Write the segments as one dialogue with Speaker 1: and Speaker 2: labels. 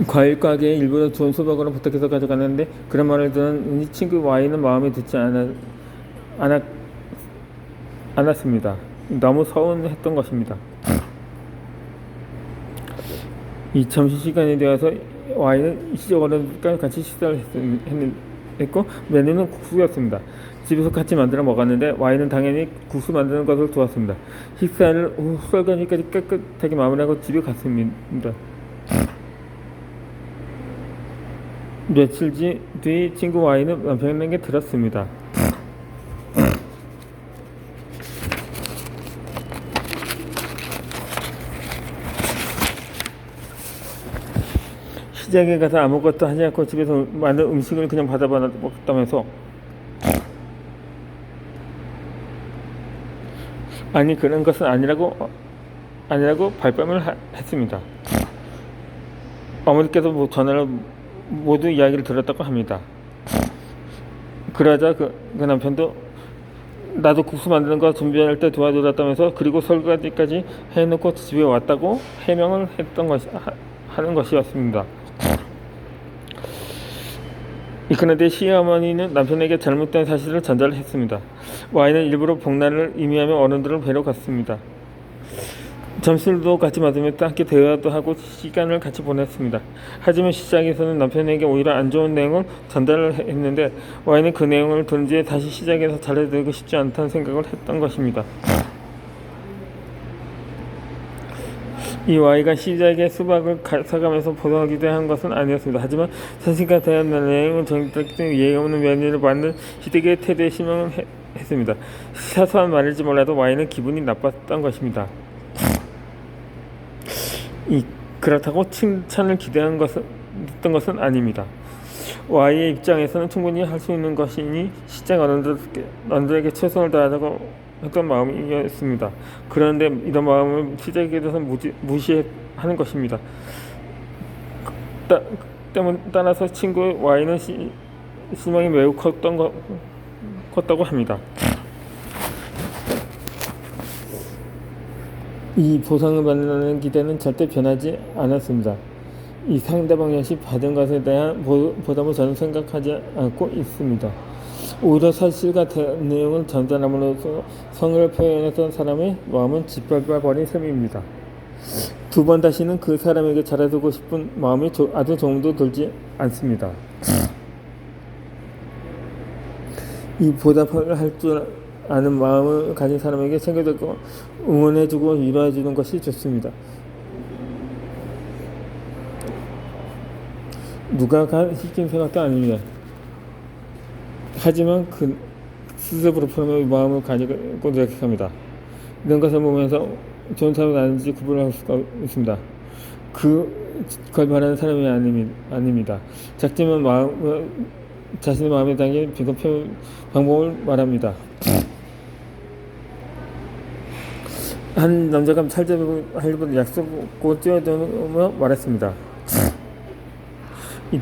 Speaker 1: 과일 가게에 일부러 좋은 수박으로 부탁해서 가져갔는데 그런 말을 듣는 친구 Y는 마음에 듣지 않았, 않았습니다. 너무 서운했던 것입니다. 이 점심시간이 되어서 Y는 시적 어른과 같이 식사를 했고 메뉴는 국수였습니다. 집에서 같이 만들어 먹었는데 Y는 당연히 국수 만드는 것을 도왔습니다. 식사를 설거지까지 깨끗하게 마무리하고 집에 갔습니다. 며칠 뒤 친구 Y는 남편에게 들었습니다. 시장에 가서 아무것도 하지 않고 집에서 만든 음식을 그냥 받아 먹었다면서 아니 그런 것은 아니라고 발뺌을 했습니다. 어머니께서 전화로 모두 이야기를 들었다고 합니다. 그러자 그 남편도 나도 국수 만드는 거 준비할 때 도와줬다면서 그리고 설거지까지 해놓고 집에 왔다고 해명을 하는 것이었습니다. 그런데 시어머니는 남편에게 잘못된 사실을 전달을 했습니다. Y는 일부러 복날을 의미하며 어른들을 뵈러 갔습니다. 점심도 같이 맞으면서 함께 대화도 하고 시간을 같이 보냈습니다. 하지만 시작에서는 남편에게 오히려 안 좋은 내용을 전달을 했는데 Y는 그 내용을 들은 뒤에 다시 시작에서 잘해드리고 싶지 않다는 생각을 했던 것입니다. 이 Y가 시작에 수박을 사가면서 보상하기도 한 것은 아니었습니다. 하지만 선생님과 대한 내용은 정직하기 때문에 예의 없는 며느리를 만든 시댁의 태도에 실망을 했습니다. 사소한 말일지 몰라도 Y는 기분이 나빴던 것입니다. 그렇다고 칭찬을 기대한 것은 아닙니다. Y의 입장에서는 충분히 할 수 있는 것이니 시장 어른들에게 최선을 다하자고 했던 마음이었습니다. 그런데 이런 마음을 시작에 대해서 무시하는 것입니다. 따라서 친구 Y는 실망이 매우 컸다고 합니다. 이 보상을 받는다는 기대는 절대 변하지 않았습니다. 이 상대방 역시 받은 것에 대한 보답을 저는 생각하지 않고 있습니다. 오히려 사실과 내용을 전달함으로써 성의를 표현했던 사람의 마음은 짓밟아버린 셈입니다. 두 번 다시는 그 사람에게 잘해주고 싶은 마음이 아주 정도 들지 않습니다. 이 보답을 할 줄 아는 마음을 가진 사람에게 챙겨주고 응원해주고 위로해주는 것이 좋습니다. 누가 시킨 생각도 아닙니다. 하지만 그 스스로 표현의 마음을 가지고 노력합니다. 이런 것을 보면서 좋은 사람이 아닌지 구분할 수가 있습니다. 그걸 말하는 사람이 아닙니다. 작지만 자신의 마음에 담긴 비겁 표현 방법을 말합니다. 한 남자가 살자고 약속을 찌어들며 말했습니다. 이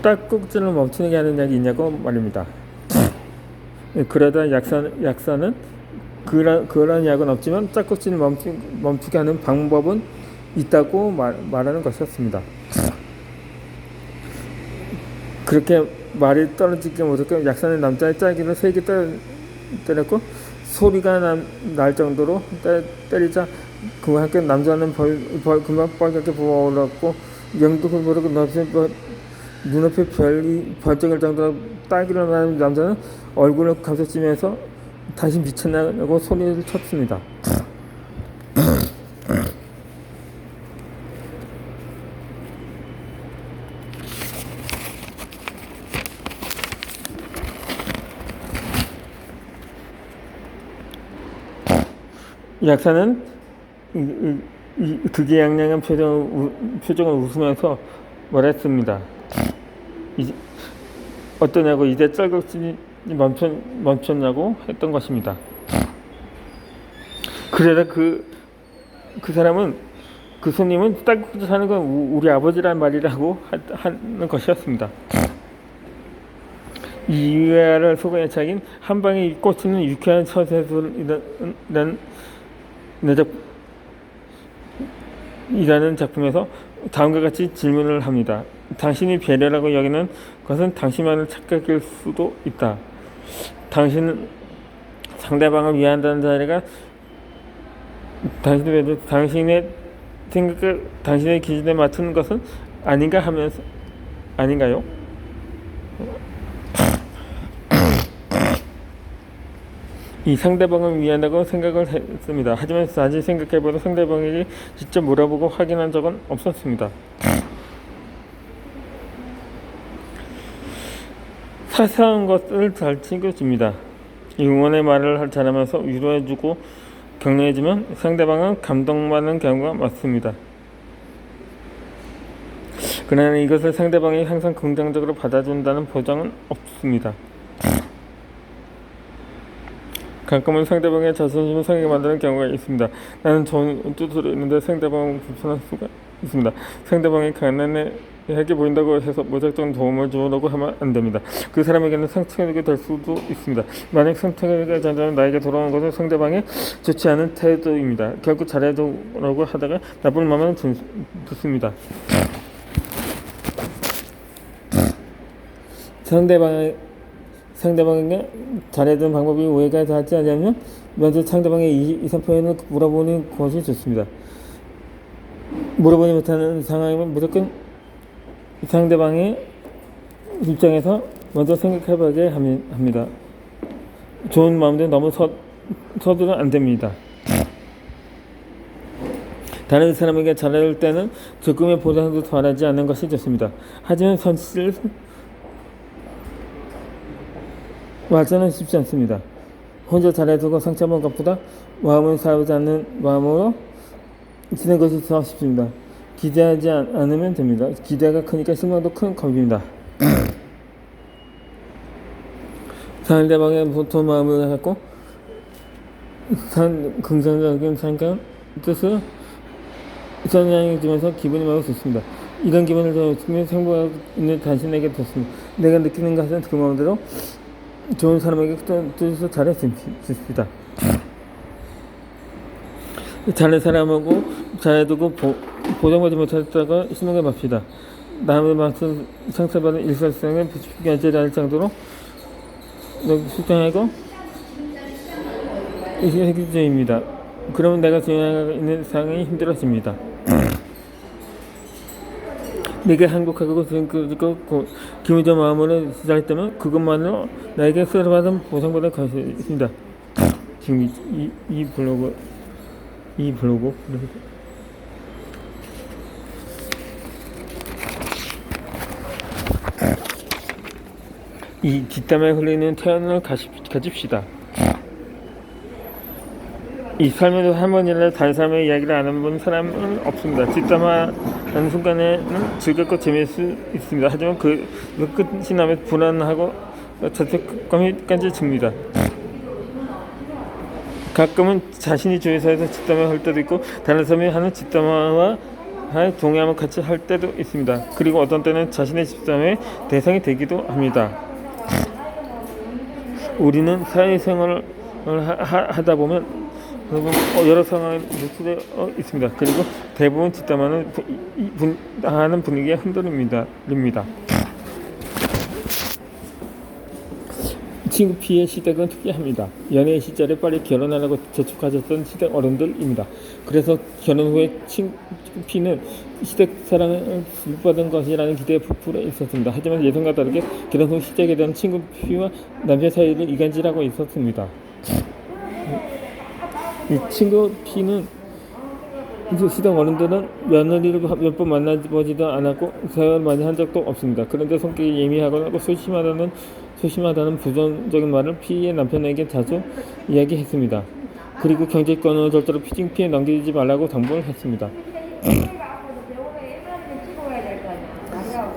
Speaker 1: 딸꾹질을 멈추게 하는 약이 있냐고 말입니다. 그러다 약사는 그런 약은 없지만 딸꾹질을 멈추게 하는 방법은 있다고 말하는 것이었습니다. 그렇게 말이 떨어지게 못했고 약사는 남자의 짜기를 세게 때렸고 소리가 날 정도로 때리자 그와 함께 남자는 금방 빨갛게 부어올랐고 영도 모르고 눈앞에 별이 번쩍일 정도로 딸기를 나는 남자는 얼굴을 감싸치면서 다시 미쳐나가고 소리를 쳤습니다. 약사는 극이양양한 표정을 웃으면서 말했습니다. 어떠냐고 이제 짤깍질이 멈췄냐고 했던 것입니다. 그러다 그 사람은 그 손님은 짤깍질 하는 건 우리 아버지란 말이라고 하는 것이었습니다. 이해를 속에 착인 한 방에 꽂히는 유쾌한 서세술이라는 이라는 작품에서 다음과 같이 질문을 합니다. 당신이 배려라고 여기는 것은 당신만을 착각일 수도 있다. 당신은 상대방을 위한다는 자리가 당신의 생각과 당신의 기준에 맞춘 것은 아닌가 하면서 아닌가요? 이 상대방을 위한다고 생각을 했습니다. 하지만 다시 생각해보도 상대방에게 직접 물어보고 확인한 적은 없었습니다. 사소한 것을 잘 챙겨줍니다. 응원의 말을 잘하면서 위로해주고 격려해주면 상대방은 감동받는 경우가 많습니다. 그러나 이것을 상대방이 항상 긍정적으로 받아준다는 보장은 없습니다. 가끔은 상대방의 자존심을 상하게 만드는 경우가 있습니다. 나는 좋은 뜻으로 있는데 상대방은 불편할 수가 있습니다. 상대방이 가난하게 보인다고 해서 무작정 도움을 주려고 하면 안 됩니다. 그 사람에게는 상처가 될 수도 있습니다. 만약 상처가 잔다면 나에게 돌아오는 것은 상대방의 좋지 않은 태도입니다. 결국 잘해주려고 하다가 나쁜 마음은 듣습니다. 상대방에게 잘해주는 방법이 오해가 닿지 않으면 먼저 상대방의 이상 표현을 물어보는 것이 좋습니다. 물어보지 못하는 상황이면 무조건 상대방의 입장에서 먼저 생각해보게 합니다. 좋은 마음도 너무 서두르면 안 됩니다. 다른 사람에게 잘해줄 때는 조금의 보상도 바라지 않는 것이 좋습니다. 하지만 선실 말자는 쉽지 않습니다. 혼자 잘해두고 상처만 갚보다 마음을 사르지 않는 마음으로 지는 것이 더 쉽습니다. 기대하지 않으면 됩니다. 기대가 크니까 실망도 큰 겁니다. 상대방의 보통 마음을 갖고 긍정적인 생각, 뜻을 전향해 주면서 기분이 매우 좋습니다. 이런 기분을 느끼면 행복하고 있는 당신에게 좋습니다. 내가 느끼는 것은 그 마음대로 좋은 사람에게 뜻을 잘해줍시다. 잘한 사람하고 잘해두고 보장받지 못했다가 실망해 맙시다. 남의 말씀 상처받은 일상생활에 부추기지 않을 정도로 수정하고 이기주의입니다. 그러면 내가 진행하고 있는 상황이 힘들어집니다. 내게 행복하고 기분 좋은 마음으로 시작했다면 그것만으로 나에게 쓰러받은 보상받을 것입니다. 지금 이 블로그 이 뒷담에 흘리는 태연을 가집시다. 이 삶에서 한 번이라도 다른 사람의 이야기를 안 해본 사람은 없습니다. 뒷담화하는 순간에는 즐겁고 재미있을 수 있습니다. 하지만 그 끝이 나면 불안하고 자책감까지 듭니다. 가끔은 자신이 주위에서 뒷담화 할 때도 있고 다른 사람이 하는 뒷담화와 동의하면 같이 할 때도 있습니다. 그리고 어떤 때는 자신의 뒷담화의 대상이 되기도 합니다. 우리는 사회생활을 하다 보면 여러 상황에 노출되어 있습니다. 그리고 대부분 뒷담화는 하는 분위기에 흔들립니다. 친구 피의 시댁은 특이합니다. 연애 시절에 빨리 결혼하라고 재촉하셨던 시댁 어른들입니다. 그래서 결혼 후에 친구 피는 시댁 사랑을 못 받은 것이라는 기대에 부풀어 있었습니다. 하지만 예상과 다르게 결혼 후 시댁에 대한 친구 피와 남편 사이를 이간질하고 있었습니다. 이 친구 피는 시댁 어른들은 며느리를 몇 번 만나보지도 않았고 대화를 많이 한 적도 없습니다. 그런데 성격이 예민하고 소심하다는 부정적인 말을 피의 남편에게 자주 이야기했습니다. 그리고 경제권을 절대로 피에 넘기지 말라고 당부를 했습니다.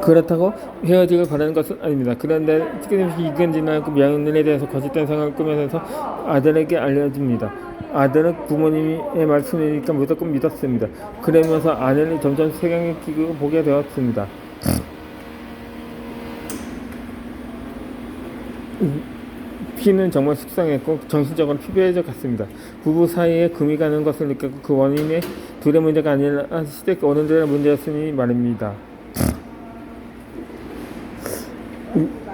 Speaker 1: 그렇다고 헤어지길 바라는 것은 아닙니다. 그런데 끊임없이 이간질하고 며느리에 대해서 거짓된 상황을 꾸며내서 아들에게 알려줍니다. 아들은 부모님의 말씀이니까 무조건 믿었습니다. 그러면서 아내는 점점 세상에 끼고 보게 되었습니다. 피는 정말 속상했고 정신적으로 피폐해져 갔습니다. 부부 사이에 금이 가는 것을 느꼈고 그 원인이 둘의 문제가 아니라 시댁 어른들의 문제였으니 말입니다.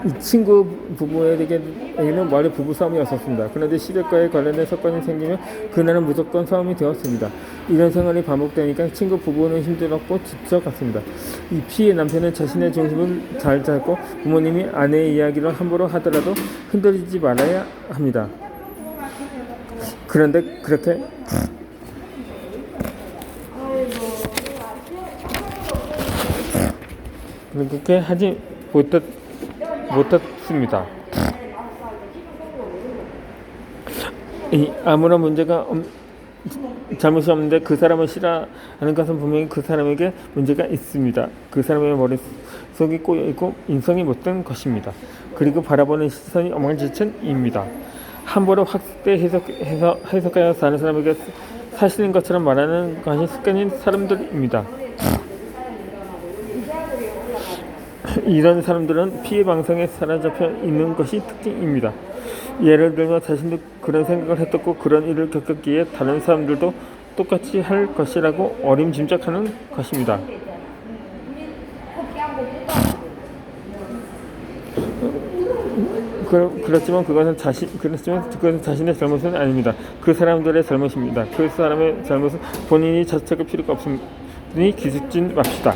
Speaker 1: 이 친구 부부에게는 머리 부부싸움이 없었습니다. 그런데 시댁과의 관련된 사건이 생기면 그날은 무조건 싸움이 되었습니다. 이런 생활이 반복되니까 친구 부부는 힘들었고 지쳐갔습니다. 이 피해 남편은 자신의 중심을 잘 잡고 부모님이 아내의 이야기를 함부로 하더라도 흔들리지 말아야 합니다. 그런데 그렇게 하지 못했습니다. 아무런 잘못이 없는데 그 사람을 싫어하는 것은 분명히 그 사람에게 문제가 있습니다. 그 사람의 머릿속이 꼬여있고 인성이 못된 것입니다. 그리고 바라보는 시선이 엉망진창입니다. 함부로 확대 해석하여 다른 사람에게 사실인 것처럼 말하는 것이 습관인 사람들입니다. 이런 사람들은 피해 방송에 사로잡혀 있는 것이 특징입니다. 예를 들면 자신도 그런 생각을 했었고 그런 일을 겪었기에 다른 사람들도 똑같이 할 것이라고 어림짐작하는 것입니다. 그렇지만 그것은 자신의 잘못은 아닙니다. 그 사람들의 잘못입니다. 그 사람의 잘못은 본인이 자책할 필요가 없으니 기죽지 맙시다.